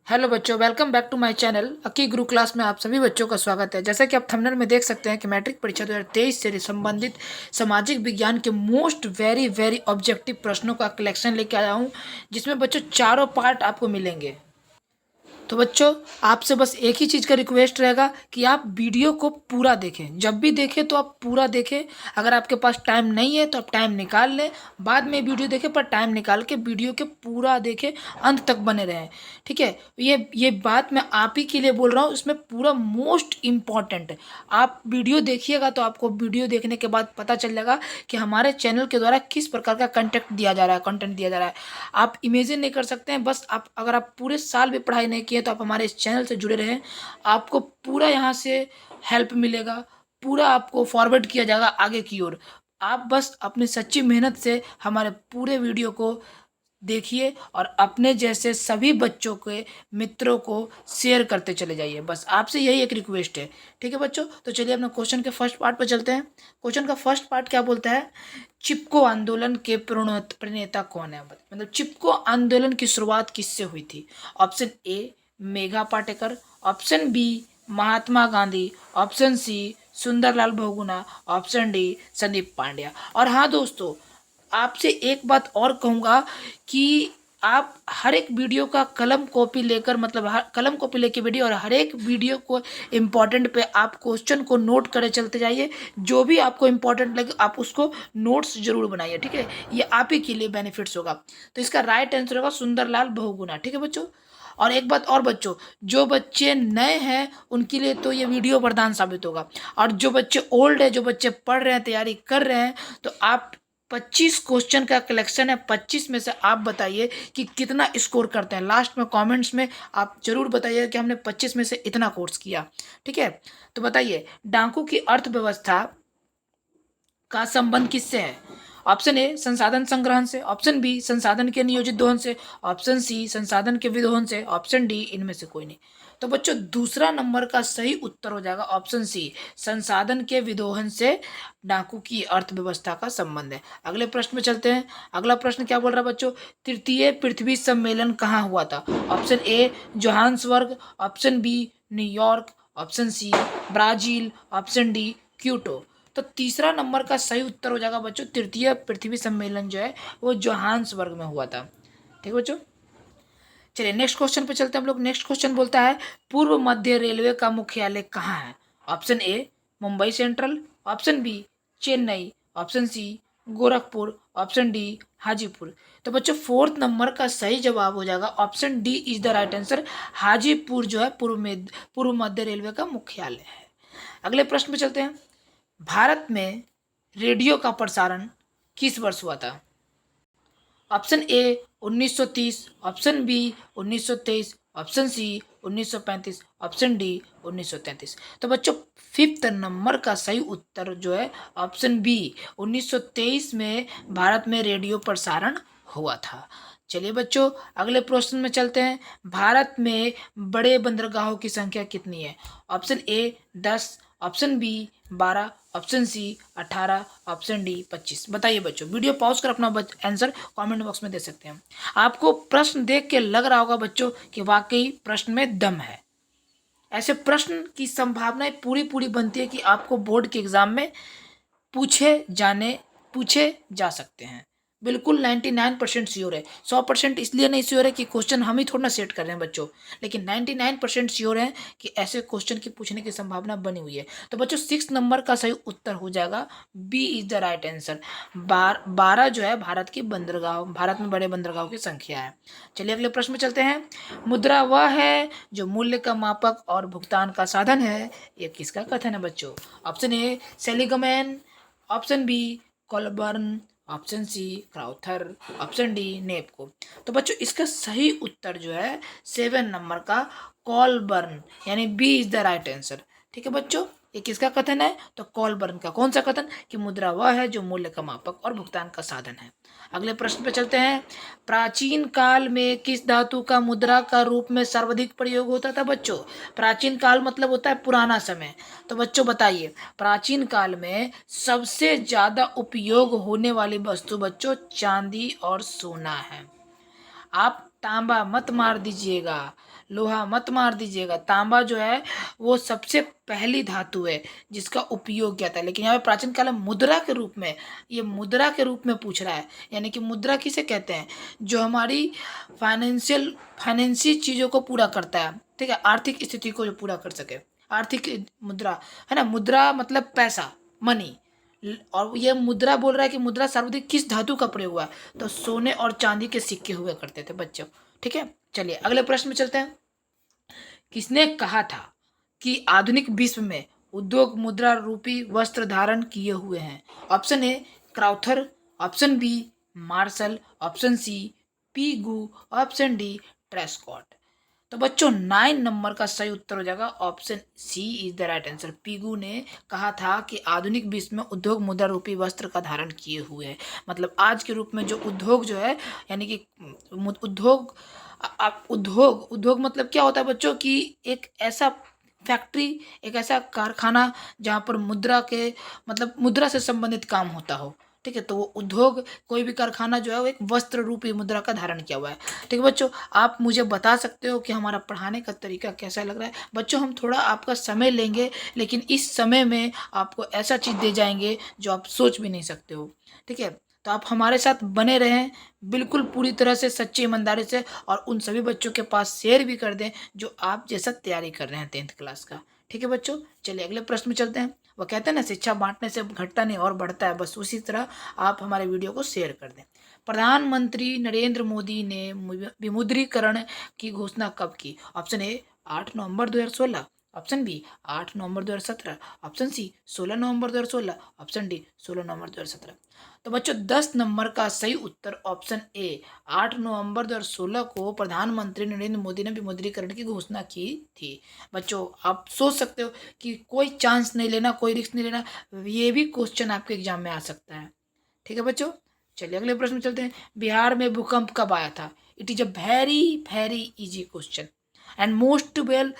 Hello बच्चों, welcome back to my channel Aki Guru class में आप सभी बच्चों का स्वागत है। जैसा कि आप थंबनेल में देख सकते हैं कि मैट्रिक परीक्षा 2023 से संबंधित सामाजिक विज्ञान के मोस्ट वेरी वेरी ऑब्जेक्टिव प्रश्नों का कलेक्शन लेके आया हूं, जिसमें बच्चों चारों पार्ट आपको मिलेंगे। तो बच्चों, आपसे बस एक ही चीज़ का रिक्वेस्ट रहेगा कि आप वीडियो को पूरा देखें। जब भी देखें तो आप पूरा देखें। अगर आपके पास टाइम नहीं है तो आप टाइम निकाल लें, बाद में वीडियो देखें, पर टाइम निकाल के वीडियो के पूरा देखें, अंत तक बने रहें। ठीक है, ये बात मैं आप ही के लिए बोल रहा हूँ, इसमें पूरा मोस्ट इम्पॉर्टेंट है। आप वीडियो देखिएगा तो आपको वीडियो देखने के बाद पता चल जाएगा कि हमारे चैनल के द्वारा किस प्रकार का कंटेंट दिया जा रहा है, कंटेंट दिया जा रहा है। आप इमेजिन नहीं कर सकते हैं। बस आप, अगर आप पूरे साल भी पढ़ाई नहीं किए तो आप हमारे इस चैनल से जुड़े रहें, आपको पूरा यहाँ से हेल्प मिलेगा, पूरा आपको फॉरवर्ड किया जाएगा आगे की ओर। आप बस अपनी सच्ची मेहनत से हमारे पूरे वीडियो को देखिए और अपने जैसे सभी बच्चों के मित्रों को शेयर करते चले जाइए। बस आपसे यही एक रिक्वेस्ट है। ठीक है बच्चों, तो चलिए अपने क्वेश्चन के फर्स्ट पार्ट पर चलते हैं। क्वेश्चन का फर्स्ट पार्ट क्या बोलता है? चिपको आंदोलन के प्रणेता कौन है? मतलब चिपको आंदोलन की शुरुआत किससे हुई थी? Option A Megha Patkar, option B Mahatma Gandhi, option C Sunderlal Bahuguna, option D Sandeep Pandya. और हाँ दोस्तों, आपसे एक बात और कहूँगा कि आप हर एक वीडियो का कलम कॉपी लेकर, मतलब हर कलम कॉपी लेके वीडियो, और हर एक वीडियो को इम्पोर्टेंट पे आप क्वेश्चन को नोट करे चलते जाइए। जो भी आपको इम्पोर्टेंट लगे आप उसको नोट्स जरूर बनाइए। ठीक है, ये आप ही के लिए बेनिफिट्स होगा। तो इसका राइट आंसर होगा सुंदरलाल बहुगुणा। ठीक है बच्चों। और एक बात और बच्चों, जो बच्चे नए हैं उनके लिए तो ये वीडियो वरदान साबित होगा, और जो बच्चे ओल्ड है, जो बच्चे पढ़ रहे हैं, तैयारी कर रहे हैं, तो आप 25 क्वेश्चन का कलेक्शन है। 25 में से आप बताइए कि कितना स्कोर करते हैं। लास्ट में कमेंट्स में आप जरूर बताइए कि हमने 25 में से इतना कोर्स किया। ठीक है, तो बताइए डाकू की अर्थव्यवस्था का संबंध किससे है? ऑप्शन ए संसाधन संग्रहण से, ऑप्शन बी संसाधन के नियोजित दोहन से, ऑप्शन सी संसाधन के विदोहन से, ऑप्शन डी इनमें से कोई नहीं। तो बच्चों, दूसरा नंबर का सही उत्तर हो जाएगा ऑप्शन सी, संसाधन के विदोहन से डाकू की अर्थव्यवस्था का संबंध है। अगले प्रश्न में चलते हैं। अगला प्रश्न क्या बोल रहा है बच्चों? तृतीय पृथ्वी सम्मेलन कहाँ हुआ था? Option A Johannesburg, option B New York, option C Brazil, option D Kyoto. तो तीसरा नंबर का सही उत्तर हो जाएगा बच्चों, तृतीय पृथ्वी सम्मेलन जो है वो जोहान्सबर्ग में हुआ था। ठीक है बच्चों, चलिए नेक्स्ट क्वेश्चन पे चलते हैं हम लोग। नेक्स्ट क्वेश्चन बोलता है पूर्व मध्य रेलवे का मुख्यालय कहाँ है? Option A Mumbai central, option B Chennai, option C Gorakhpur, option D Hajipur. तो बच्चों, फोर्थ नंबर का सही जवाब हो जाएगा option D is the right answer. Hajipur जो है पूर्व मध्य रेलवे का मुख्यालय है। अगले प्रश्न पे चलते हैं। भारत में रेडियो का प्रसारण किस वर्ष हुआ था? Option A 1930, option B 1923, option C 1935, option D 1933। तो बच्चों, फिफ्थ नंबर का सही उत्तर जो है ऑप्शन बी 1923 में भारत में रेडियो प्रसारण हुआ था। चलिए बच्चों, अगले प्रश्न में चलते हैं। भारत में बड़े बंदरगाहों की संख्या कितनी है? Option A 10, option B 12, option C 18, option D 25। बताइए बच्चों, वीडियो पॉज कर अपना आंसर कमेंट बॉक्स में दे सकते हैं। आपको प्रश्न देख के लग रहा होगा बच्चों कि वाकई प्रश्न में दम है। ऐसे प्रश्न की संभावनाएं पूरी पूरी बनती है कि आपको बोर्ड के एग्जाम में पूछे जा सकते हैं। बिल्कुल 99% श्योर है। 100% इसलिए नहीं श्योर है कि क्वेश्चन हम ही थोड़ा ना सेट कर रहे हैं बच्चों, लेकिन 99% श्योर है कि ऐसे क्वेश्चन की पूछने की संभावना बनी हुई है। तो बच्चों, 6 नंबर का सही उत्तर हो जाएगा B is the right answer. 12 जो है भारत में बड़े बंदरगाहों की संख्या है। चलिए अगले प्रश्न में चलते हैं। मुद्रा वह है जो मूल्य का मापक और भुगतान का साधन है, ये किसका कथन है बच्चों? Option A Seligman, option B Colburn, option C Crowther, option D Napco. तो बच्चों, इसका सही उत्तर जो है 7 नंबर का कॉलबर्न, यानी B is the right answer. ठीक है बच्चों, ये किसका कथन है? तो कॉलबर्न का। कौन सा कथन? कि मुद्रा वह है जो मूल्य का मापक और भुगतान का साधन है। अगले प्रश्न पे चलते हैं। प्राचीन काल में किस धातु का मुद्रा का रूप में सर्वाधिक प्रयोग होता था बच्चों? प्राचीन काल मतलब होता है पुराना समय। तो बच्चों बताइए, प्राचीन काल में सबसे ज्यादा उपयोग होने वाली वस्तु बच्चों चांदी और सोना है। आप तांबा मत मार दीजिएगा, लोहा मत मार दीजिएगा। तांबा जो है वो सबसे पहली धातु है जिसका उपयोग किया था, लेकिन यहाँ पे प्राचीन काल में मुद्रा के रूप में, ये मुद्रा के रूप में पूछ रहा है। यानी कि मुद्रा किसे कहते हैं? जो हमारी फाइनेंशियल चीज़ों को पूरा करता है, ठीक है, आर्थिक स्थिति को जो पूरा कर सके, आर्थिक मुद्रा है ना। मुद्रा मतलब पैसा, मनी। और ये मुद्रा बोल रहा है कि मुद्रा सर्वाधिक किस धातु का प्रयोग हुआ है? तो सोने और चांदी के सिक्के हुआ करते थे बच्चों, ठीक है। चलिए अगले प्रश्न में चलते हैं। किसने कहा था कि आधुनिक विश्व में उद्योग मुद्रा रूपी वस्त्र धारण किए हुए हैं? Option A Crowther, option B Marshall, option C Pigou, option D Trescott. तो बच्चों 9 नंबर का सही उत्तर हो जाएगा option C is the right answer. Pigou ने कहा था कि आधुनिक विश्व में उद्योग मुद्रा रूपी वस्त्र का धारण किए हुए है। मतलब आज के रूप में जो उद्योग जो है, यानी कि उद्योग उद्योग उद्योग मतलब क्या होता है बच्चों की एक ऐसा फैक्ट्री, एक ऐसा कारखाना जहाँ पर मुद्रा के मतलब मुद्रा से संबंधित काम होता हो, ठीक है। तो वो उद्योग, कोई भी कारखाना जो है वो एक वस्त्र रूपी मुद्रा का धारण किया हुआ है, ठीक है बच्चों। आप मुझे बता सकते हो कि हमारा पढ़ाने का तरीका कैसा लग रहा है बच्चों। हम थोड़ा आपका समय लेंगे, लेकिन इस समय में आपको ऐसा चीज़ दे जाएंगे जो आप सोच भी नहीं सकते हो, ठीक है। तो आप हमारे साथ बने रहें बिल्कुल पूरी तरह से, सच्ची ईमानदारी से, और उन सभी बच्चों के पास शेयर भी कर दें जो आप जैसा तैयारी कर रहे हैं 10th क्लास का, ठीक है बच्चों। चलिए अगले प्रश्न में चलते हैं। वो कहते हैं ना, शिक्षा बांटने से घटता नहीं और बढ़ता है, बस उसी तरह आप हमारे वीडियो को शेयर कर दें। प्रधानमंत्री नरेंद्र मोदी ने विमुद्रीकरण की घोषणा कब की? ऑप्शन ए 8 नवंबर 2016, ऑप्शन बी 8 नवंबर 2017, ऑप्शन सी 16 नवंबर 2016, ऑप्शन डी 16 नवंबर 2017। तो बच्चों 10 नंबर का सही उत्तर ऑप्शन ए 8 नवंबर 2016 को प्रधानमंत्री नरेंद्र मोदी ने विमुद्रीकरण की घोषणा की थी। बच्चों आप सोच सकते हो कि कोई चांस नहीं लेना, कोई रिस्क नहीं लेना, ये भी क्वेश्चन आपके एग्जाम में आ सकता है, ठीक है बच्चों। चलिए अगले प्रश्न में चलते हैं। बिहार में भूकंप कब आया था? It is a very very easy question and most well,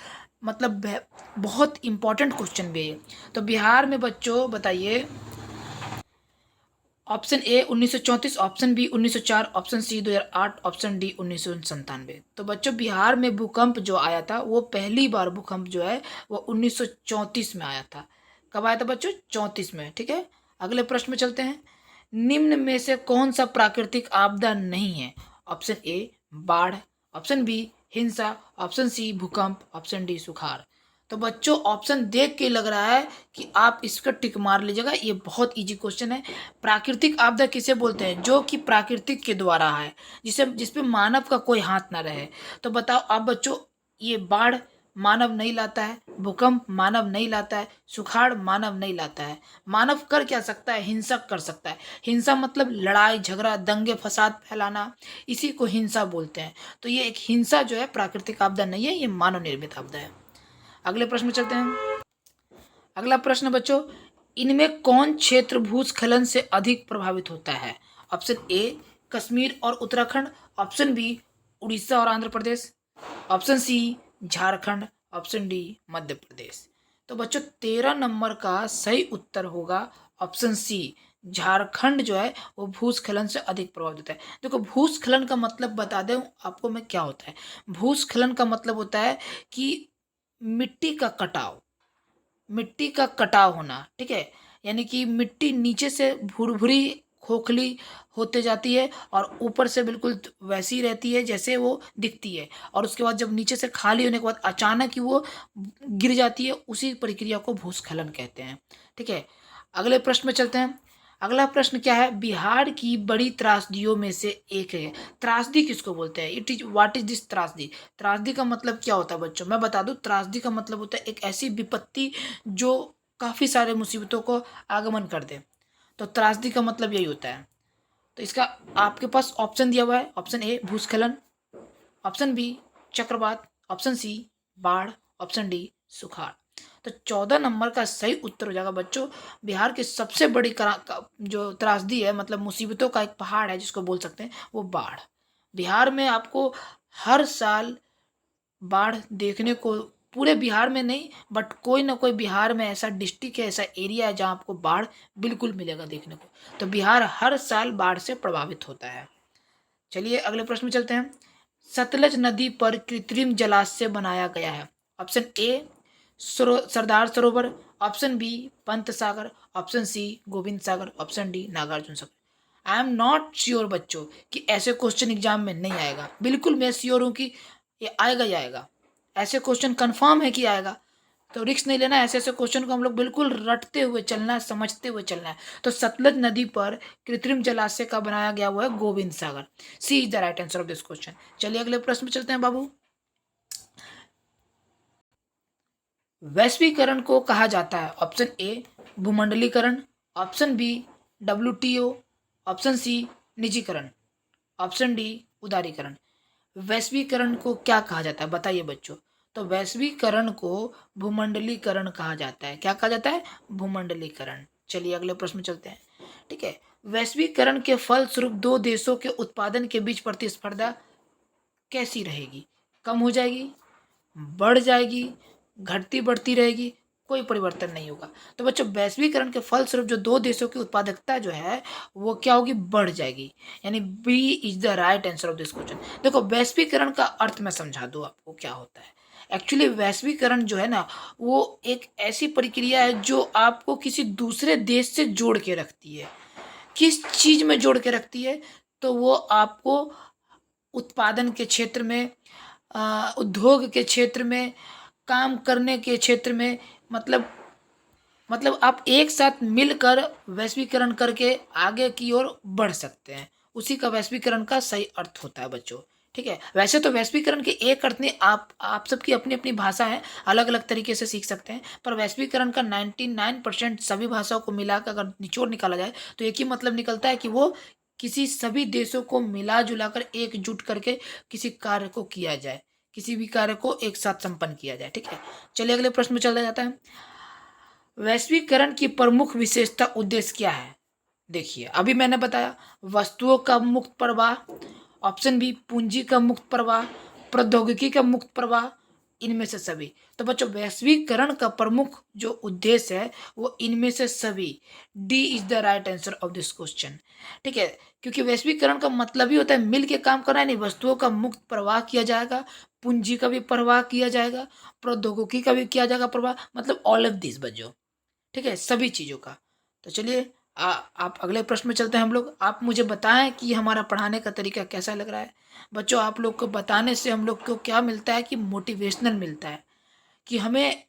मतलब बहुत इंपॉर्टेंट क्वेश्चन भी है। तो बिहार में बच्चों बताइए, option A 1934, option B 1904, option C 2008, option D 1997। तो बच्चों बिहार में भूकंप जो आया था वो पहली बार भूकंप जो है वो 1934 में आया था। कब आया था बच्चों? 34 में, ठीक है। अगले प्रश्न में चलते हैं। निम्न में से कौन सा प्राकृतिक आपदा नहीं है? ऑप्शन ए बाढ़, ऑप्शन बी हिंसा, ऑप्शन सी भूकंप, ऑप्शन डी सुखाड़। तो बच्चों ऑप्शन देख के लग रहा है कि आप इसका टिक मार लीजिएगा, ये बहुत इजी क्वेश्चन है। प्राकृतिक आपदा किसे बोलते हैं? जो कि प्राकृतिक के द्वारा है, जिसपे मानव का कोई हाथ ना रहे। तो बताओ आप बच्चों, ये बाढ़ मानव नहीं लाता है, भूकंप मानव नहीं लाता है, सुखाड़ मानव नहीं लाता है। मानव कर क्या सकता है? हिंसा कर सकता है। हिंसा मतलब लड़ाई झगड़ा, दंगे फसाद फैलाना, इसी को हिंसा बोलते हैं। तो ये एक हिंसा जो है प्राकृतिक आपदा नहीं है, ये मानव निर्मित आपदा है। अगले प्रश्न में चलते हैं। अगला प्रश्न बच्चों, इनमें कौन क्षेत्र भूस्खलन से अधिक प्रभावित होता है? ऑप्शन ए कश्मीर और उत्तराखंड, ऑप्शन बी उड़ीसा और Andhra Pradesh, option C Jharkhand, option D Madhya Pradesh. तो बच्चों 13 नंबर का सही उत्तर होगा ऑप्शन सी, झारखंड जो है वो भूस्खलन से अधिक प्रभावित होता है। देखो भूस्खलन का मतलब बता दें आपको मैं क्या होता है। भूस्खलन का मतलब होता है कि मिट्टी का कटाव, मिट्टी का कटाव होना, ठीक है। यानी कि मिट्टी नीचे से भुरभुरी खोखली होते जाती है और ऊपर से बिल्कुल वैसी रहती है जैसे वो दिखती है, और उसके बाद जब नीचे से खाली होने के बाद अचानक ही वो गिर जाती है, उसी प्रक्रिया को भूस्खलन कहते हैं, ठीक है। अगले प्रश्न में चलते हैं। अगला प्रश्न क्या है? बिहार की बड़ी त्रासदियों में से एक है। त्रासदी किसको बोलते हैं? It is what is this त्रासदी? त्रासदी का मतलब क्या होता है बच्चों? मैं बता दूं, त्रासदी का मतलब होता है एक ऐसी विपत्ति जो काफ़ी सारे मुसीबतों को आगमन कर दे। तो त्रासदी का मतलब यही होता है। तो इसका आपके पास ऑप्शन दिया हुआ है, ऑप्शन ए भूस्खलन, ऑप्शन बी चक्रवात, ऑप्शन सी बाढ़, ऑप्शन डी सुखाड़। तो 14 नंबर का सही उत्तर हो जाएगा बच्चों, बिहार की सबसे बड़ी जो त्रासदी है, मतलब मुसीबतों का एक पहाड़ है जिसको बोल सकते हैं, वो बाढ़। बिहार में आपको हर साल बाढ़ देखने को, पूरे बिहार में नहीं बट कोई ना कोई बिहार में ऐसा डिस्ट्रिक्ट है, ऐसा एरिया है जहाँ आपको बाढ़ बिल्कुल मिलेगा देखने को। तो बिहार हर साल बाढ़ से प्रभावित होता है। चलिए अगले प्रश्न में चलते हैं। सतलज नदी पर कृत्रिम जलाशय बनाया गया है? Option A Sardar Sarovar, option B Pant Sagar, option C Govind Sagar, option D Nagarjuna Sagar. I am not sure बच्चों कि ऐसे क्वेश्चन एग्जाम में नहीं आएगा, बिल्कुल मैं श्योर हूँ कि ये आएगा ही आएगा, ऐसे क्वेश्चन कंफर्म है कि आएगा। तो रिस्क नहीं लेना, ऐसे ऐसे क्वेश्चन को हम लोग बिल्कुल रटते हुए चलना है, समझते हुए चलना है। तो सतलज नदी पर कृत्रिम जलाशय का बनाया गया हुआ है Govind Sagar. C is the right answer of this question. चलिए अगले प्रश्न में चलते हैं बाबू। वैश्वीकरण को कहा जाता है? ऑप्शन ए भूमंडलीकरण, option B WTO, option C निजीकरण, ऑप्शन डी उदारीकरण। वैश्वीकरण को क्या कहा जाता है बताइए बच्चों। तो वैश्वीकरण को भूमंडलीकरण कहा जाता है। क्या कहा जाता है? भूमंडलीकरण। चलिए अगले प्रश्न में चलते हैं। ठीक है, वैश्वीकरण के फलस्वरूप दो देशों के उत्पादन के बीच प्रतिस्पर्धा कैसी रहेगी? कम हो जाएगी, बढ़ जाएगी, घटती बढ़ती रहेगी, कोई परिवर्तन नहीं होगा। तो बच्चों वैश्वीकरण के फलस्वरूप जो दो देशों की उत्पादकता जो है वो क्या होगी? बढ़ जाएगी। यानी B is the right answer of this question. देखो वैश्वीकरण का अर्थ मैं समझा दूं आपको क्या होता है। एक्चुअली वैश्वीकरण जो है ना वो एक ऐसी प्रक्रिया है जो आपको किसी दूसरे देश से जोड़ के रखती है। किस चीज में जोड़ के रखती है? तो वो आपको उत्पादन के क्षेत्र में, उद्योग के क्षेत्र में, काम करने के क्षेत्र में, मतलब आप एक साथ मिलकर वैश्वीकरण करके आगे की ओर बढ़ सकते हैं। उसी का वैश्वीकरण का सही अर्थ होता है बच्चों। ठीक है, वैसे तो वैश्वीकरण के एक अर्थ नहीं, आप सबकी अपनी अपनी भाषा है, अलग अलग तरीके से सीख सकते हैं, पर वैश्वीकरण का 99% सभी भाषाओं को मिलाकर अगर निचोड़ निकाला जाए तो एक ही मतलब निकलता है कि वो किसी सभी देशों को मिला जुलाकर एकजुट करके किसी कार्य को किया जाए, किसी भी कार्य को एक साथ संपन्न किया जाए। ठीक है, चलिए अगले प्रश्न में चला जाता है। वैश्वीकरण की प्रमुख विशेषता उद्देश्य क्या है? देखिए अभी मैंने बताया वस्तुओं का मुक्त प्रवाह, ऑप्शन बी पूंजी का मुक्त प्रवाह, प्रौद्योगिकी का मुक्त प्रवाह, इनमें से सभी। तो बच्चों वैश्वीकरण का प्रमुख जो उद्देश्य है वो इनमें से सभी। D is the right answer of this question. ठीक है, क्योंकि वैश्वीकरण का मतलब ही होता है मिल के काम करना है। नहीं, वस्तुओं का मुक्त प्रवाह किया जाएगा, पूंजी का भी प्रवाह किया जाएगा, प्रौद्योगिकी का भी किया जाएगा प्रवाह, मतलब ऑल ऑफ दिस बच्चों। ठीक है, सभी चीज़ों का। तो चलिए आप अगले प्रश्न में चलते हैं हम लोग। आप मुझे बताएं कि हमारा पढ़ाने का तरीका कैसा लग रहा है। बच्चों आप लोग को बताने से हम लोग को क्या मिलता है कि मोटिवेशनल मिलता है कि हमें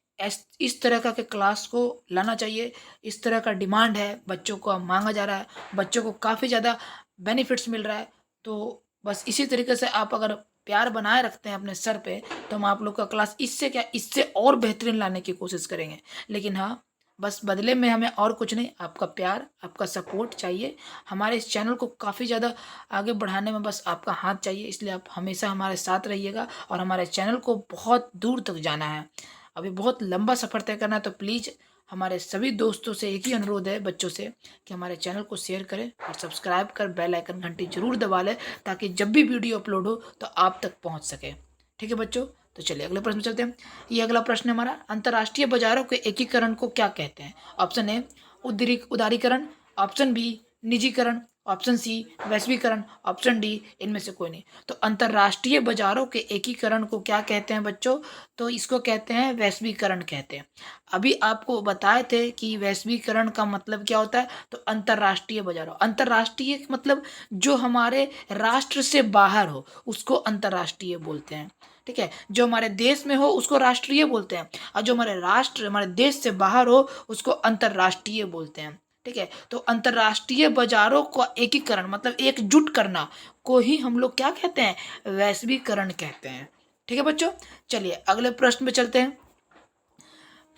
इस तरह का के क्लास को लाना चाहिए। इस तरह का डिमांड है, बच्चों को मांगा जा रहा है, बच्चों को काफ़ी ज़्यादा बेनिफिट्स मिल रहा है। तो बस इसी तरीके से आप अगर प्यार बनाए रखते हैं अपने सर पे तो हम आप लोग का क्लास इससे क्या इससे और बेहतरीन लाने की कोशिश करेंगे। लेकिन हाँ, बस बदले में हमें और कुछ नहीं, आपका प्यार, आपका सपोर्ट चाहिए। हमारे इस चैनल को काफ़ी ज़्यादा आगे बढ़ाने में बस आपका हाथ चाहिए, इसलिए आप हमेशा हमारे साथ रहिएगा और हमारे चैनल को बहुत दूर तक जाना है। अभी बहुत लंबा सफ़र तय करना है, तो प्लीज़ हमारे सभी दोस्तों से एक ही अनुरोध है बच्चों से कि हमारे चैनल को शेयर करें और सब्सक्राइब कर बेल आइकन घंटी जरूर दबा लें ताकि जब भी वीडियो अपलोड हो तो आप तक पहुंच सके। ठीक है बच्चों, तो चलिए अगले प्रश्न में चलते हैं। ये अगला प्रश्न है हमारा, अंतर्राष्ट्रीय बाजारों के एकीकरण को क्या कहते हैं? ऑप्शन ए उदारीकरण, ऑप्शन बी निजीकरण, ऑप्शन सी वैश्वीकरण, ऑप्शन डी इनमें से कोई नहीं। तो अंतर्राष्ट्रीय बाजारों के एकीकरण को क्या कहते हैं बच्चों? तो इसको कहते हैं वैश्वीकरण कहते हैं। अभी आपको बताए थे कि वैश्वीकरण का मतलब क्या होता है। तो अंतर्राष्ट्रीय बाजारों, अंतर्राष्ट्रीय मतलब जो हमारे राष्ट्र से बाहर हो उसको अंतर्राष्ट्रीय बोलते हैं। ठीक है, जो हमारे देश में हो उसको राष्ट्रीय बोलते हैं और जो हमारे देश से बाहर हो उसको अंतर्राष्ट्रीय बोलते हैं। ठीक है, तो अंतर्राष्ट्रीय बाजारों का एकीकरण मतलब एकजुट करना को ही हम लोग क्या कहते हैं? वैश्वीकरण कहते हैं। ठीक है बच्चों, चलिए अगले प्रश्न में चलते हैं।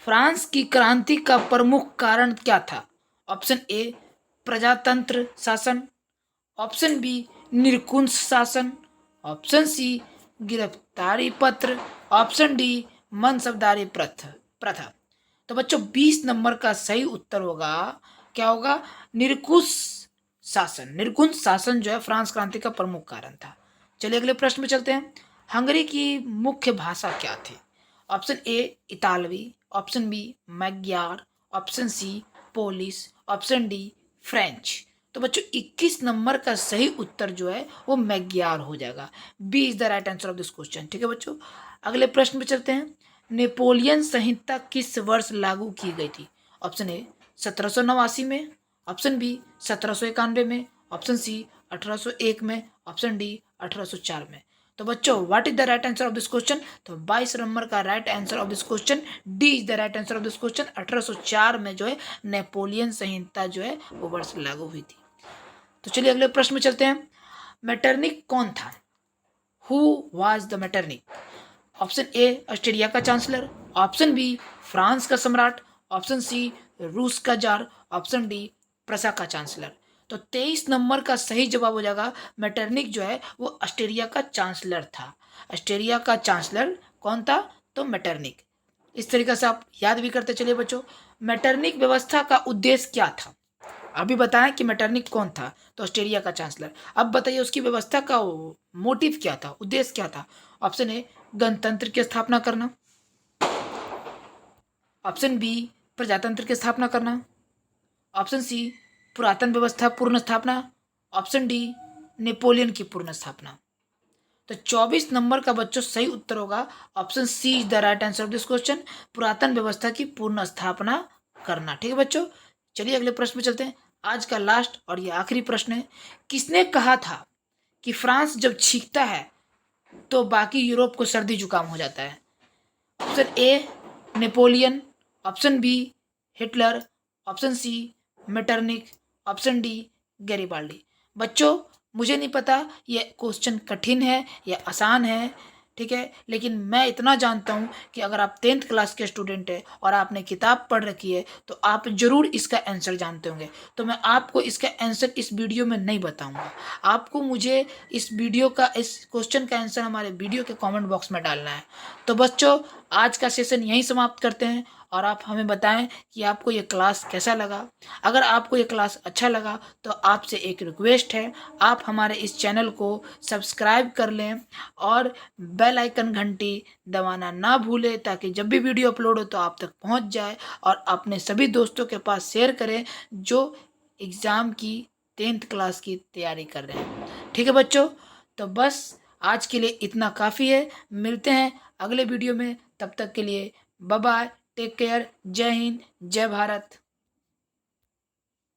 फ्रांस की क्रांति का प्रमुख कारण क्या था? ऑप्शन ए प्रजातंत्र शासन, ऑप्शन बी निरंकुश शासन, ऑप्शन सी गिरफ्तारी पत्र, ऑप्शन डी मनसबदारी प्रथा। तो बच्चों 20 नंबर का सही उत्तर होगा, क्या होगा? निरंकुश शासन। निरंकुश शासन जो है फ्रांस क्रांति का प्रमुख कारण था। चलिए अगले प्रश्न में चलते हैं। हंगरी की मुख्य भाषा क्या थी? ऑप्शन ए इतालवी, option B Magyar, option C Polish, option D French. तो बच्चों 21 नंबर का सही उत्तर जो है वो मैग्यार हो जाएगा। B is the right answer of this question. ठीक है बच्चों, अगले प्रश्न पे चलते हैं। नेपोलियन संहिता किस वर्ष लागू की गई थी? ऑप्शन ए 1789 में, ऑप्शन बी 1791 में, ऑप्शन सी 1801 में, ऑप्शन डी 1804 में। तो बच्चों what is the right answer of this question? तो 22 नंबर का right answer of this question D is the right answer of this question. 1804 में जो है नेपोलियन संहिता जो है वो वर्ष लागू हुई थी। तो चलिए अगले प्रश्न में चलते हैं। मेटरनिक कौन था? Who was the Metternich? Option A Australia का चांसलर, ऑप्शन बी फ्रांस का सम्राट, ऑप्शन सी रूस का जार, ऑप्शन डी प्रसा का चांसलर। तो 23 नंबर का सही जवाब हो जाएगा मेटरनिक जो है वो ऑस्ट्रेलिया का चांसलर था। ऑस्ट्रेलिया का चांसलर कौन था? तो मेटरनिक। इस तरीके से आप याद भी करते चलिए बच्चों। मेटरनिक व्यवस्था का उद्देश्य क्या था? अभी बताएं कि मेटरनिक कौन था, तो ऑस्ट्रेलिया का चांसलर। अब बताइए उसकी व्यवस्था का मोटिव क्या था, उद्देश्य क्या था? ऑप्शन ए गणतंत्र की स्थापना करना, ऑप्शन बी प्रजातंत्र की स्थापना करना, ऑप्शन सी पुरातन व्यवस्था पूर्ण स्थापना, ऑप्शन डी नेपोलियन की पूर्ण स्थापना। तो 24 नंबर का बच्चों सही उत्तर होगा option C is the right answer of this question, पुरातन व्यवस्था की पूर्ण स्थापना करना। ठीक है बच्चों, चलिए अगले प्रश्न में चलते हैं। आज का लास्ट और ये आखिरी प्रश्न है। किसने कहा था कि फ्रांस जब छींकता है तो बाकी यूरोप को सर्दी जुकाम हो जाता है? Option A Napoleon, option B Hitler, option C Metternich, option D Garibaldi. बच्चों मुझे नहीं पता ये क्वेश्चन कठिन है या आसान है, ठीक है, लेकिन मैं इतना जानता हूँ कि अगर आप 10th क्लास के स्टूडेंट है और आपने किताब पढ़ रखी है तो आप ज़रूर इसका आंसर जानते होंगे। तो मैं आपको इसका आंसर इस वीडियो में नहीं बताऊँगा, आपको मुझे इस वीडियो का, इस क्वेश्चन का आंसर हमारे वीडियो के कमेंट बॉक्स में डालना है। तो बच्चों आज का सेशन यहीं समाप्त करते हैं और आप हमें बताएं कि आपको ये क्लास कैसा लगा। अगर आपको ये क्लास अच्छा लगा तो आपसे एक रिक्वेस्ट है, आप हमारे इस चैनल को सब्सक्राइब कर लें और बेल आइकन घंटी दबाना ना भूलें ताकि जब भी वीडियो अपलोड हो तो आप तक पहुंच जाए, और अपने सभी दोस्तों के पास शेयर करें जो एग्ज़ाम की 10th क्लास की तैयारी कर रहे हैं। ठीक है बच्चों, तो बस आज के लिए इतना काफ़ी है। मिलते हैं अगले वीडियो में, तब तक के लिए बाय बाय, टेक केयर, जय हिंद, जय भारत।